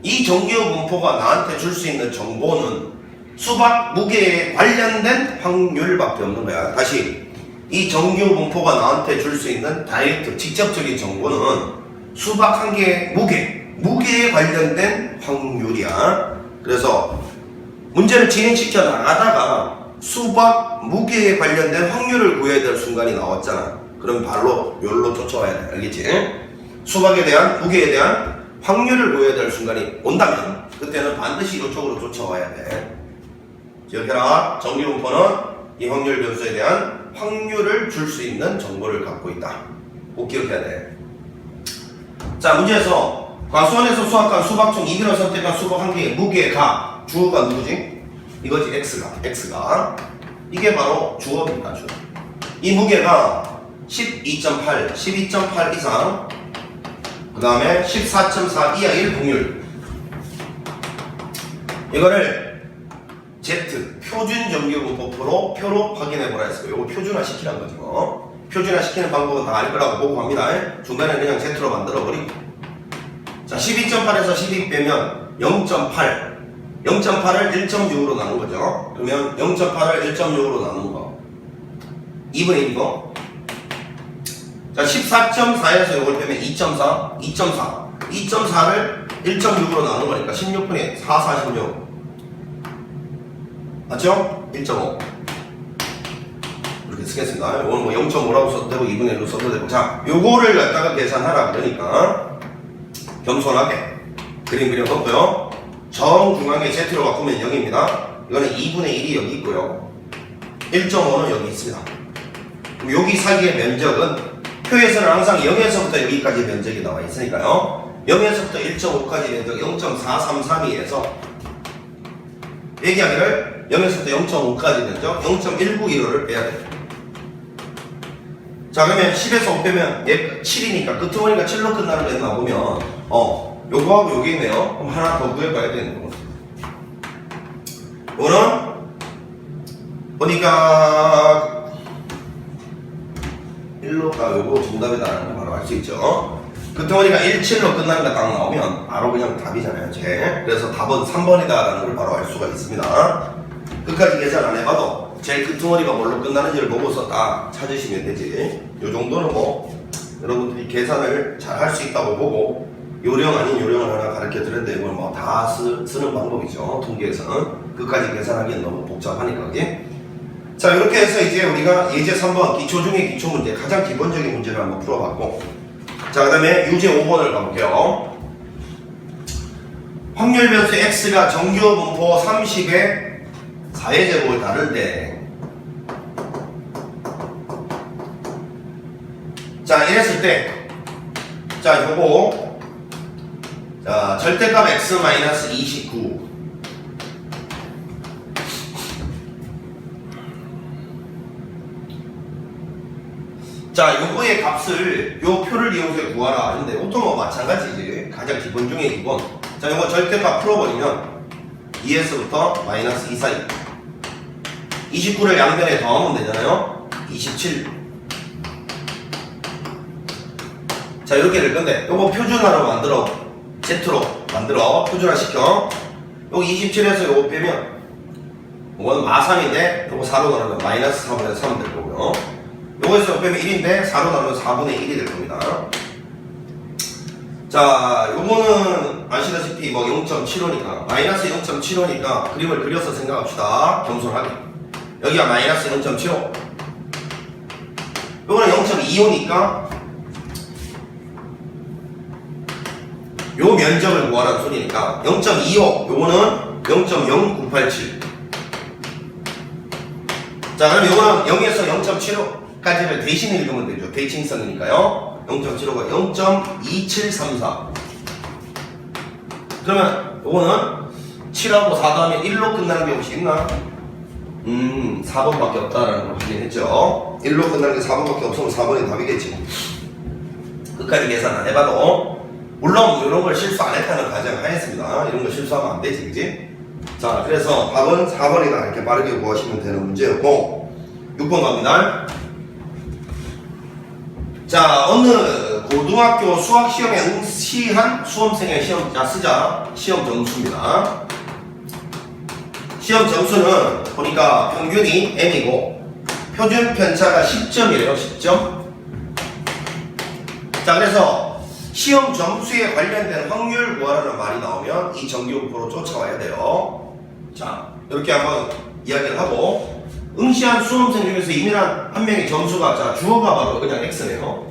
Speaker 1: 이 정기호흡 분포가 나한테 줄 수 있는 정보는 수박 무게에 관련된 확률밖에 없는 거야. 다시, 이 정기호흡 분포가 나한테 줄 수 있는 다이렉트, 직접적인 정보는 수박 한 개의 무게에 관련된 확률이야. 그래서 문제를 진행시켜 나가다가 수박 무게에 관련된 확률을 구해야 될 순간이 나왔잖아. 그럼 바로 여기로 쫓아와야 돼. 알겠지? 수박에 대한 무게에 대한 확률을 구해야 될 순간이 온다면 그때는 반드시 이쪽으로 쫓아와야 돼. 기억해라. 정기분포는 이 확률 변수에 대한 확률을 줄 수 있는 정보를 갖고 있다. 꼭 기억해야 돼. 자, 문제에서 과수원에서 수확한 수박 중 2비로 선택한 수박 한 개의 무게가, 주어가 누구지? 이거지. X가 이게 바로 주어입니다. 주어. 이 무게가 12.8 이상, 그 다음에 14.4 이하일 확률. 이거를 Z 표준 정기분포로 표로 확인해보라 했어요. 이거 표준화 시키란 거죠. 표준화 시키는 방법은 다 알 거라고 보고 갑니다. 중간에 그냥 Z로 만들어버리고. 자, 12.8에서 12 빼면 0.8. 0.8을 1.6으로 나눈 거죠. 그러면 0.8을 1.6으로 나눈 거 2분의 1이고, 자, 14.4에서 이걸 빼면 2.4 2.4를 1.6으로 나눈 거니까 16분의 4, 46 맞죠? 1.5 이렇게 쓰겠습니다. 이건 뭐 0.5라고 써도 되고 2분의 1로 써도 되고. 자, 요거를 갖다가 계산하라 그러니까 겸손하게 그림 그려놓고요. 정중앙에 Z로 바꾸면 0입니다. 이거는 2분의 1이 여기 있고요. 1.5는 여기 있습니다. 그럼 여기 사이의 면적은 표에서는 항상 0에서부터 여기까지 면적이 나와 있으니까요. 0에서부터 1.5까지 면적 0.433이에서 얘기하기를 0에서부터 0.5까지 면적 0.191을 빼야 돼요. 자, 그러면 10에서 5 빼면 얘 7이니까 끄트머리가 7로 끝나는 거 나오면 요거하고 요게 있네요. 그럼 하나 더 구해봐야 되는 거. 이거는 보니까 1로가 요거 정답이다라는 거 바로 알 수 있죠. 끄트머리가 17로 끝나는 거 딱 나오면 바로 그냥 답이잖아요. 그래서 답은 3번이다라는 걸 바로 알 수가 있습니다. 끝까지 계산 안 해봐도 제일 끄트머리가 뭘로 끝나는지를 보고서 딱 찾으시면 되지. 요 정도는 뭐 여러분들이 계산을 잘 할 수 있다고 보고 요령 아닌 요령을 하나 가르쳐 드렸는데 이걸 뭐 다 쓰는 방법이죠. 통계에서는 끝까지 계산하기엔 너무 복잡하니까. 그지? 자, 이렇게 해서 이제 우리가 예제 3번 기초 중에 기초 문제, 가장 기본적인 문제를 한번 풀어봤고, 자, 그 다음에 유제 5번을 가볼게요. 확률 변수 X가 정규 분포 30의 4의 제곱을 다룰 때, 자, 이랬을 때, 자, 요거, 자, 절대값 X-29. 자, 요거의 값을 요 표를 이용해서 구하라 하는데 이것도 뭐 마찬가지지. 가장 기본 중에 기본. 자, 요거 절대값 풀어버리면 2에서부터 마이너스 2 사이 29를 양변에 더하면 되잖아요. 27. 자, 이렇게 될 건데 요거 표준화로 만들어, Z로 만들어 표준화 시켜. 요거 27에서 요거 빼면 요거는 마3인데 요거 4로 나누면 마이너스 4분의 3 될 거고요. 요거에서 빼면 1인데 4로 나누면 4분의 1이 될 겁니다. 자, 요거는 아시다시피 뭐 0.75니까 마이너스 0.75니까 그림을 그려서 생각합시다. 겸손하게. 여기가 마이너스 0.75. 요거는 0.25니까 요 면적을 구하라는 소리니까 0.25 요거는 0.0987. 자, 그럼 요거는 0에서 0.75까지를 대신 읽으면 되죠. 대칭성이니까요. 0.75가 0.2734. 그러면 요거는 7하고 4 다음에 1로 끝나는 게 혹시 있나? 4번밖에 없다라는 걸 확인했죠. 1로 끝나는 게 4번밖에 없으면 4번이 답이겠지. 끝까지 계산 안 해봐도 물론 이런 걸 실수 안 했다는 가정을 하였습니다. 이런 거 실수하면 안 되지, 그지? 자, 그래서 답은 4번이다 이렇게 빠르게 구하시면 되는 문제였고 6번 갑니다. 자, 어느 고등학교 수학시험에 응시한 수험생의 시험자 쓰자 시험 점수입니다. 시험 점수는 보니까 평균이 M이고 표준 편차가 10점이래요. 10점. 자, 그래서 시험 점수에 관련된 확률 구하라는 말이 나오면 이 정기분포로 쫓아와야 돼요. 자, 이렇게 한번 이야기를 하고 응시한 수험생 중에서 이민한 한 명의 점수가 자 주어가 바로 그냥 X네요.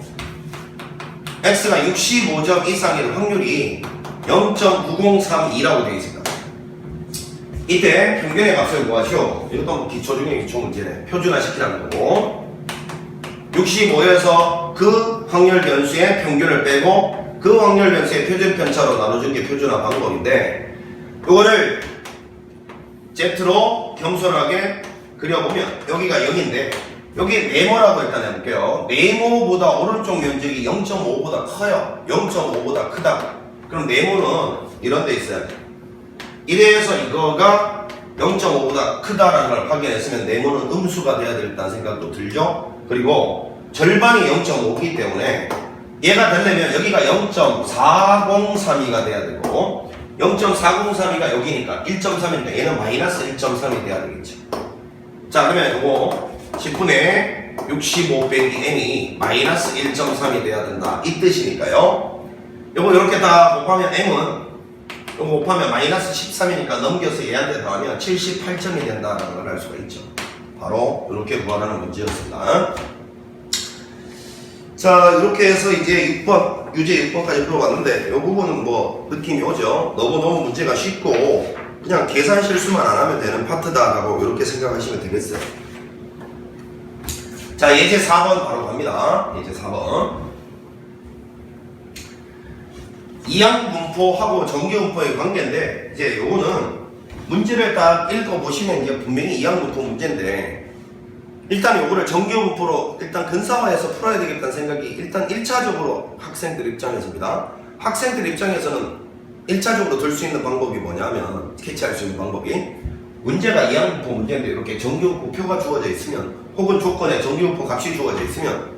Speaker 1: X가 65점 이상일 확률이 0.9032라고 되어 있습니다. 이때 평균의 값을 구하시오. 이것도 뭐 기초 중에 기초 문제네. 표준화 시키라는 거고 65에서 그 확률 변수의 평균을 빼고 그 확률 변수의 표준 편차로 나눠준 게 표준화 방법인데 이거를 Z로 겸손하게 그려보면 여기가 0인데 여기 네모라고 일단 해볼게요. 네모보다 오른쪽 면적이 0.5보다 커요. 0.5보다 크다. 그럼 네모는 이런 데 있어야 돼. 이래서 이거가 0.5보다 크다라는 걸 확인했으면 네모는 음수가 돼야 되겠다는 생각도 들죠. 그리고 절반이 0.5이기 때문에 얘가 되려면 여기가 0.403이가 돼야 되고 0.403이가 여기니까 1.3이니까 얘는 마이너스 1.3이 돼야 되겠죠. 자, 그러면 이거 10분의 65 빼기 n이 마이너스 1.3이 돼야 된다 이 뜻이니까요. 요거 이렇게 다 곱하면 m은 요거 곱하면 마이너스 13이니까 넘겨서 얘한테 더하면 78점이 된다는 걸 알 수가 있죠. 바로 이렇게 구하라는 문제였습니다. 자, 이렇게 해서 이제 6번 유제 6번까지 풀어봤는데 이 부분은 뭐 느낌이 오죠. 너무너무 문제가 쉽고 그냥 계산 실수만 안 하면 되는 파트다라고 이렇게 생각하시면 되겠어요. 자, 예제 4번 바로 갑니다. 예제 4번. 이항분포하고 정기분포의 관계인데 이제 요거는 문제를 딱 읽어보시면 이제 분명히 이항분포 문제인데 일단 요거를 정기분포로 일단 근사화해서 풀어야 되겠다는 생각이 일단 1차적으로 학생들 입장에서입니다. 학생들 입장에서는 1차적으로 들 수 있는 방법이 뭐냐면 스케치할 수 있는 방법이 문제가 이항분포 문제인데 이렇게 정기분포 표가 주어져 있으면 혹은 조건에 정기분포 값이 주어져 있으면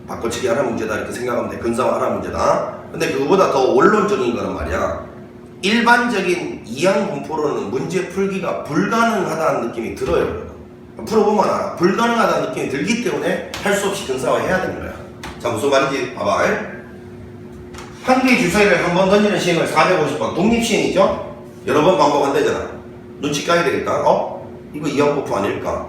Speaker 1: 바꿔치기 하나 문제다 이렇게 생각하면 돼. 근사화 하나 문제다. 근데 그거보다 더 원론적인 거는 말이야 일반적인 이항분포로는 문제 풀기가 불가능하다는 느낌이 들어요. 풀어보면 알아. 불가능하다는 느낌이 들기 때문에 할 수 없이 근사화 해야 되는 거야. 자, 무슨 말인지 봐봐. 한 개의 주사위를 한 번 던지는 시행을 450번 독립시행이죠? 여러 번 반복한다잖아. 눈치 까야 되겠다. 이거 이항분포 아닐까?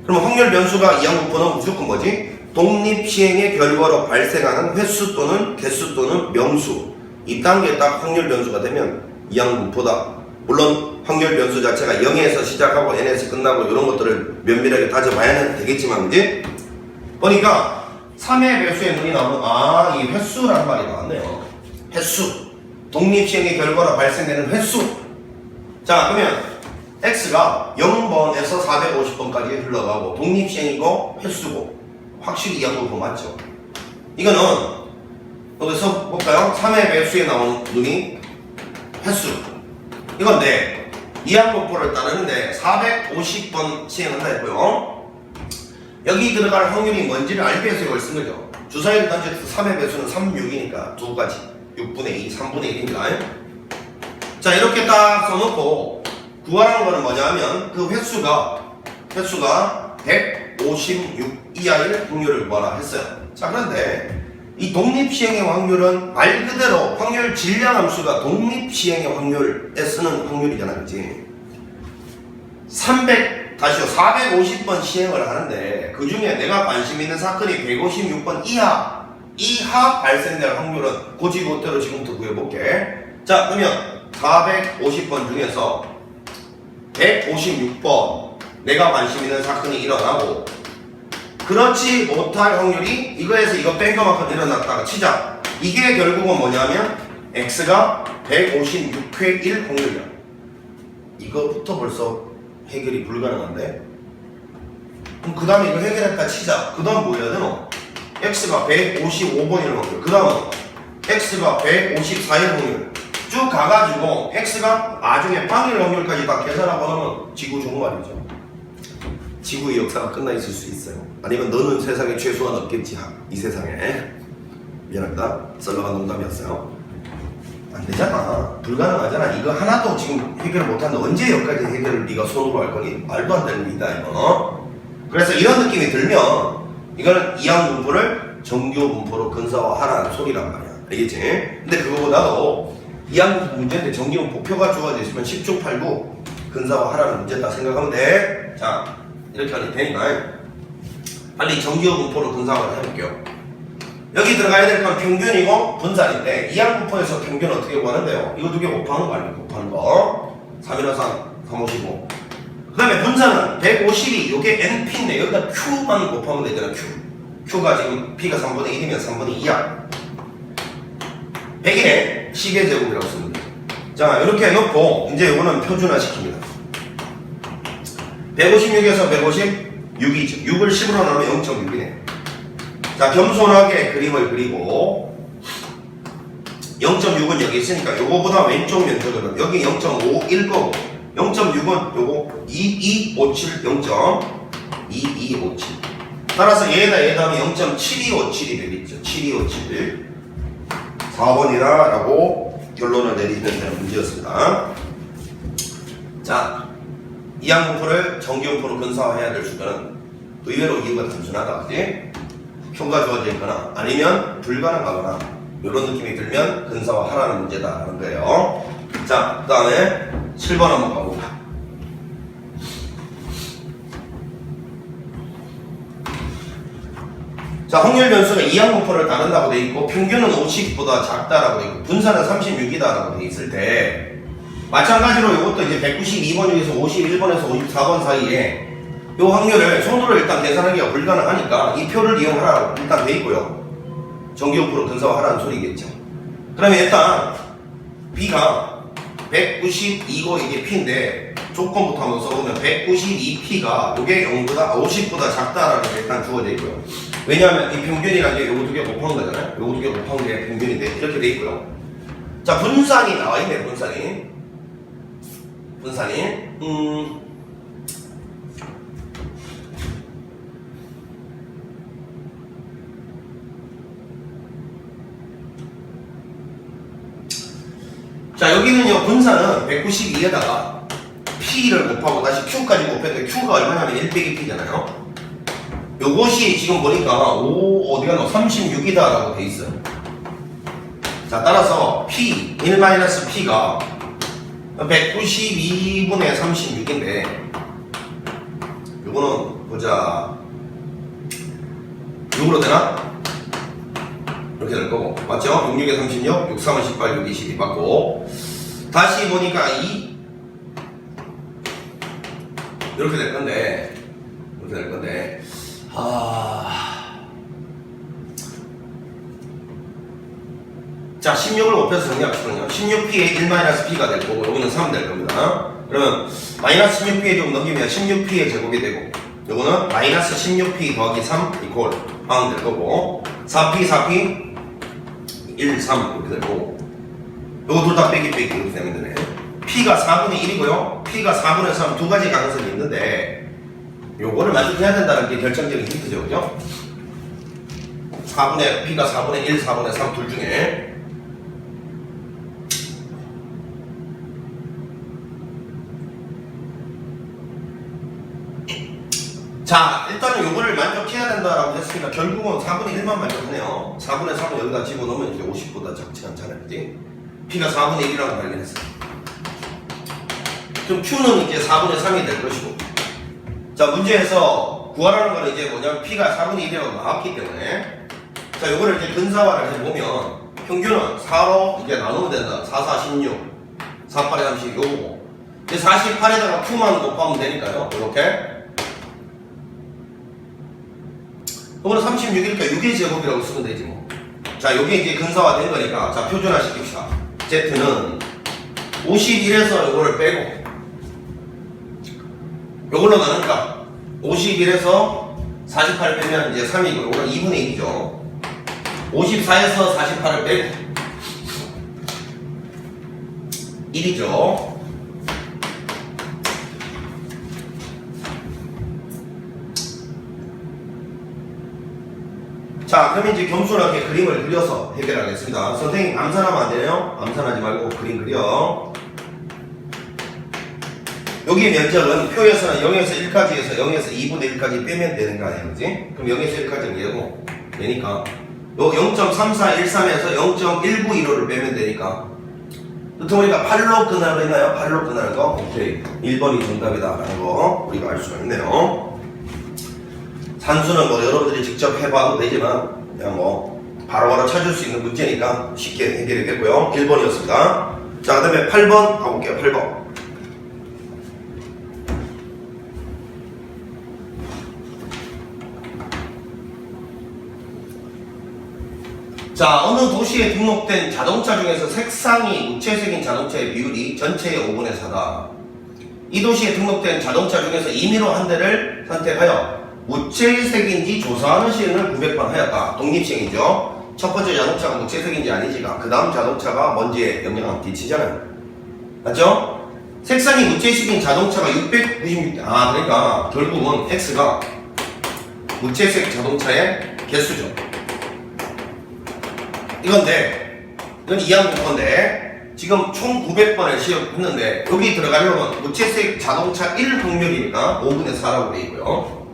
Speaker 1: 그럼 확률 변수가 이항분포는 무조건 뭐지? 독립시행의 결과로 발생하는 횟수 또는 개수 또는 명수 이 단계에 딱 확률 변수가 되면 이항분포다. 물론 확률 변수 자체가 0에서 시작하고 n에서 끝나고 이런 것들을 면밀하게 따져봐야 되겠지만 이제 보니까 3의 배수에 눈이 나오면 이 횟수라는 말이 나왔네요. 횟수 독립시행의 결과로 발생되는 횟수. 자, 그러면 x가 0번에서 450번까지 흘러가고 독립시행이고 횟수고 확실히 이항분포 맞죠? 이거는 여기서 볼까요? 3의 배수에 나오는 눈이 횟수 이건데 이항분포를 따르는데 450번 시행한다 했고요. 여기 들어갈 확률이 뭔지를 알기 위해서 이걸 쓴 거죠. 주사위를 던져서 3의 배수는 3, 6이니까 두 가지 6분의 2, 3분의 1입니다. 자, 이렇게 딱 써놓고 구하라는 거는 뭐냐면 그 횟수가 156 이하의 확률을 구하라 했어요. 자, 그런데 이 독립시행의 확률은 말 그대로 확률 질량함수가 독립시행의 확률에 쓰는 확률이잖아, 그치? 450번 시행을 하는데 그 중에 내가 관심 있는 사건이 156번 이하 이하 발생될 확률은 고지고대로 지금부터 구해볼게. 자, 그러면 450번 중에서 156번 내가 관심 있는 사건이 일어나고 그렇지 못할 확률이 이거에서 이거 뺀 것만큼 일어났다가 치자. 이게 결국은 뭐냐면 x가 156회 1 확률이야. 이거부터 벌써 해결이 불가능한데? 그럼 그 다음에 이거 해결했다 치자. 그 다음 뭐 해야 되노? x가 155번일 확률. 그 다음은 x가 154일 확률. 쭉 가가지고 x가 나중에 빵일 확률까지 다 계산하고 나면 지구 좋은 말이죠. 지구의 역사가 끝나 있을 수 있어요. 아니면 너는 세상에 최소한 없겠지. 이 세상에. 미안합니다. 썰렁한 농담이었어요. 안 되잖아. 불가능하잖아. 이거 하나도 지금 해결을 못하는데 언제 여기까지 해결을 네가 손으로 할 거니? 말도 안 되는 일이다 이거. 그래서 이런 느낌이 들면 이거는 이항 분포를 정규 분포로 근사화하라는 소리란 말이야. 알겠지? 근데 그거보다도 이항 분포 문제인데 정규 분포표가 주어져 있으면 10중 8구 근사화하라는 문제다 생각하면 돼. 자, 이렇게 하면 되니까 빨리 정규 분포로 근사화를 해볼게요. 여기 들어가야 될 건 평균이고 분산인데 이항 분포에서 평균 어떻게 구하는데요? 이거 두 개 곱하는 거 아니에요? 곱하는 거. 3이나 3, 355. 그 다음에 분산은 152, 요게 NP인데 여기다 Q만 곱하면 되잖아. Q. Q가 지금 P가 3분의 1이면 3분의 2야. 100에 10의 제곱이라고 씁니다. 자, 이렇게 해놓고 이제 요거는 표준화 시킵니다. 156에서 156이죠. 6을 10으로 나누면 0.6이네. 자, 겸손하게 그림을 그리고 0.6은 여기 있으니까 요거보다 왼쪽 면적은 여기 0.5일 거고 0.6은 요거 2257 0.2257 따라서 얘에다 하면 0.7257이 되겠죠. 7257 4번이다 라고 결론을 내리면 되는 문제였습니다. 자, 이항분포를 정규분포로 근사화해야 될 수는 의외로 이유가 단순하다. 그지? 표가 주어져 있거나 아니면 불가능하거나 이런 느낌이 들면 근사화하라는 문제다라는 거예요. 자, 그 다음에 7번 한번 가봅니다. 자, 확률 변수가 이항분포를 따른다고 돼 있고 평균은 50보다 작다라고 돼 있고 분산은 36이다라고 돼 있을 때 마찬가지로 이것도 이제 192번 중에서 51번에서 54번 사이에 이 확률을 손으로 일단 계산하기가 불가능하니까 이 표를 이용하라고 일단 돼 있고요. 정규분포로 근사화하라는 소리겠죠. 그러면 일단 B가 192고 이게 P인데 조건부터 한번 써보면 192P가 이게 0보다 50보다 작다라는 게 일단 주어져 있고요. 왜냐하면 이 평균이라는 게 요거 두 개 곱한 거잖아요. 요거 두 개 곱한 게 평균인데 이렇게 돼 있고요. 자, 분산이 나와 있네. 분산이 자, 여기는요, 분산은 192에다가 P를 곱하고 다시 Q까지 곱했는데 Q가 얼마냐면 1 빼기 P잖아요. 요것이 지금 보니까 어디가 36이다 라고 돼 있어요. 자, 따라서 P, 1-P가 192분의 36인데 요거는 보자. 요거로 되나? 이렇게 될 거고, 맞죠? 66에 36, 6, 3은 18, 6, 22 맞고, 다시 보니까 이렇게 될 건데, 자, 16을 곱해서 정리합시다. 16p에 1-p가 될 거고, 여기는 3 될 겁니다. 그러면 마이너스 16p에 좀 넘기면 16p의 제곱이 되고, 요거는 마이너스 16p 더하기 3 이퀄 항 될 거고, 4p 1, 3 이렇게 되고, 요거 둘 다 빼기 이렇게 되면 되네. P가 4분의 1이고요. P가 4분의 3 두 가지 가능성이 있는데 요거를 만족해야 된다는 게 결정적인 힌트죠. 그죠? P가 4분의 1, 4분의 3 둘 중에 자, 일단은 요거를 만족해야 된다라고 했으니까 결국은 4분의 1만 만족하네요. 4분의 3을 여기다 집어넣으면 이제 50보다 작지 않잖아요. 그치? P가 4분의 1이라고 발견했어요. 그럼 Q는 이제 4분의 3이 될 것이고, 자, 문제에서 구하라는 거는 이제 뭐냐면 P가 4분의 1이라고 나왔기 때문에, 자, 자, 요거를 이제 근사화를 해보면 평균은 4로 이제 나누면 된다. 4, 4, 16, 4, 8에 30, 요거. 이제 48에다가 2만 곱하면 되니까요. 이렇게. 요거는 36이니까 6의 제곱이라고 쓰면 되지 뭐. 자, 요게 이제 근사화 된 거니까. 자, 표준화 시킵시다. Z는 51에서 요거를 빼고, 요걸로 나누니까 51에서 48 빼면 이제 3이고, 요거는 2분의 2죠. 54에서 48을 빼고 1이죠. 자, 그럼 이제 겸손하게 그림을 그려서 해결하겠습니다. 선생님 암산하면 안 되네요. 암산하지 말고 그림 그려. 여기 면적은 표에서는 0에서 1까지 해서 0에서 2분의 1까지 빼면 되는 거 아니에요, 그지? 그럼 0에서 1까지는 얘고 되니까 요 0.3413에서 0.1915를 빼면 되니까 그렇다 보니까 8로 끝나는 거 있나요? 8로 끝나는 거? 오케이. 1번이 정답이다 라는 거 우리가 알 수가 있네요. 산수는 뭐 여러분들이 직접 해봐도 되지만 그냥 뭐 바로바로 찾을 수 있는 문제니까 쉽게 해결되겠고요. 1번이었습니다. 자, 그 다음에 8번 가볼게요. 8번. 자, 어느 도시에 등록된 자동차 중에서 색상이 무채색인 자동차의 비율이 전체의 5분의 4다. 이 도시에 등록된 자동차 중에서 임의로 한 대를 선택하여 무채색인지 조사하는 시행을 900번 하였다. 독립시행이죠. 첫 번째 자동차가 무채색인지 아니지가 그 다음 자동차가 먼지에 영향을 끼치잖아요. 맞죠? 색상이 무채색인 자동차가 696대. 아, 그러니까 결국은 X가 무채색 자동차의 개수죠. 이건 이항공건데 지금 총 900번을 시험했는데 여기 들어가려면 무채색 자동차 1 확률이니까 5분의 4라고 되어 있고요.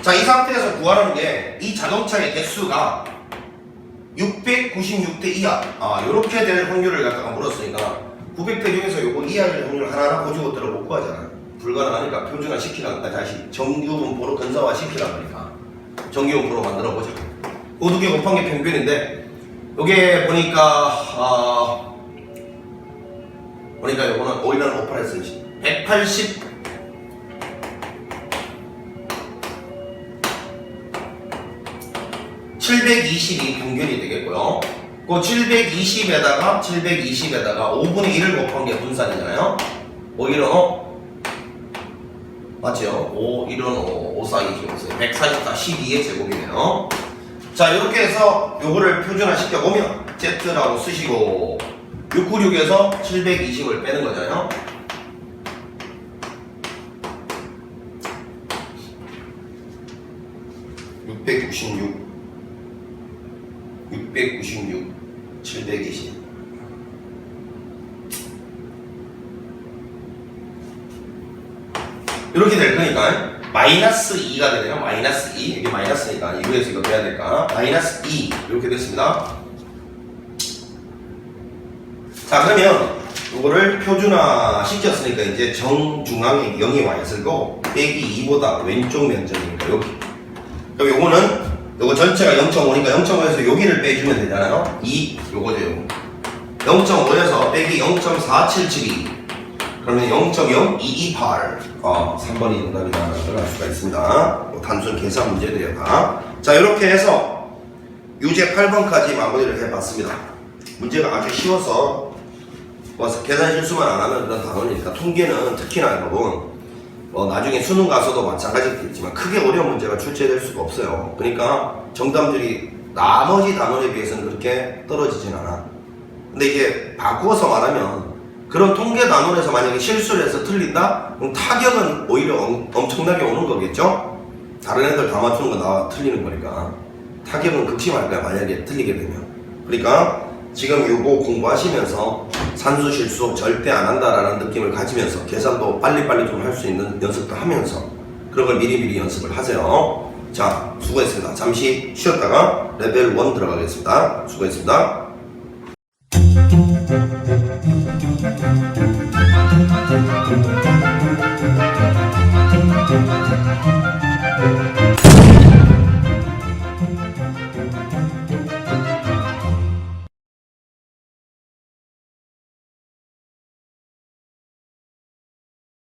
Speaker 1: 자, 이 상태에서 구하라는 게 이 자동차의 개수가 696대 이하, 요렇게 될 확률을 갖다가 물었으니까 900대 중에서 요거 이하의 확률 하나하나 고지고 들어 못 구하잖아요. 불가능하니까 표준화 시키라니까 다시 정규분포로 근사화 시키라고 하니까 정규분포로 만들어 보자. 그 두 개 곱한 게 평균인데 요게 보니까 요거는 오히려 오퍼레이션 180 720이 평균이 되겠고요. 그 720에다가 5분의 1을 곱한 게 분산이잖아요. 5일은 맞죠? 5, 1은 5, 5, 4, 25, 144, 12의 제곱이네요. 자, 이렇게 해서 요거를 표준화 시켜보면 Z라고 쓰시고 696에서 720을 빼는 거잖아요. (696) 720 이렇게 될 거니까 마이너스 2가 되네요. 마이너스 2. 이게 마이너스니까 이거에서 이거 빼야 될까? 마이너스 2 이렇게 됐습니다. 자, 그러면 이거를 표준화 시켰으니까 이제 정중앙에 0이 와 있을 거고 빼기 2보다 왼쪽 면적이니까 여기. 그럼 요거는 요거 전체가 0.5니까 0.5에서 여기를 빼주면 되잖아요. 2 요거죠. 0.5에서 빼기 0.4772 그러면 0.0228 3번이 정답이라는 걸 알 수가 있습니다. 단순 계산 문제들이야 다. 자, 이렇게 해서 유제 8번까지 마무리를 해봤습니다. 문제가 아주 쉬워서 계산 실수만 안 하면 그런 단원이니까 통계는 특히나 여러분 나중에 수능 가서도 마찬가지겠지만 크게 어려운 문제가 출제될 수가 없어요. 그러니까 정답률이 나머지 단원에 비해서는 그렇게 떨어지진 않아. 근데 이게 바꾸어서 말하면 그런 통계 단원에서 만약에 실수를 해서 틀린다? 그럼 타격은 오히려 엄청나게 오는 거겠죠? 다른 애들 다 맞추는 거 나 틀리는 거니까 타격은 극심할 거야, 만약에 틀리게 되면. 그러니까 지금 요거 공부하시면서 산수 실수 절대 안 한다라는 느낌을 가지면서 계산도 빨리빨리 좀 할 수 있는 연습도 하면서 그런 걸 미리미리 연습을 하세요. 자, 수고했습니다. 잠시 쉬었다가 레벨 1 들어가겠습니다. 수고했습니다.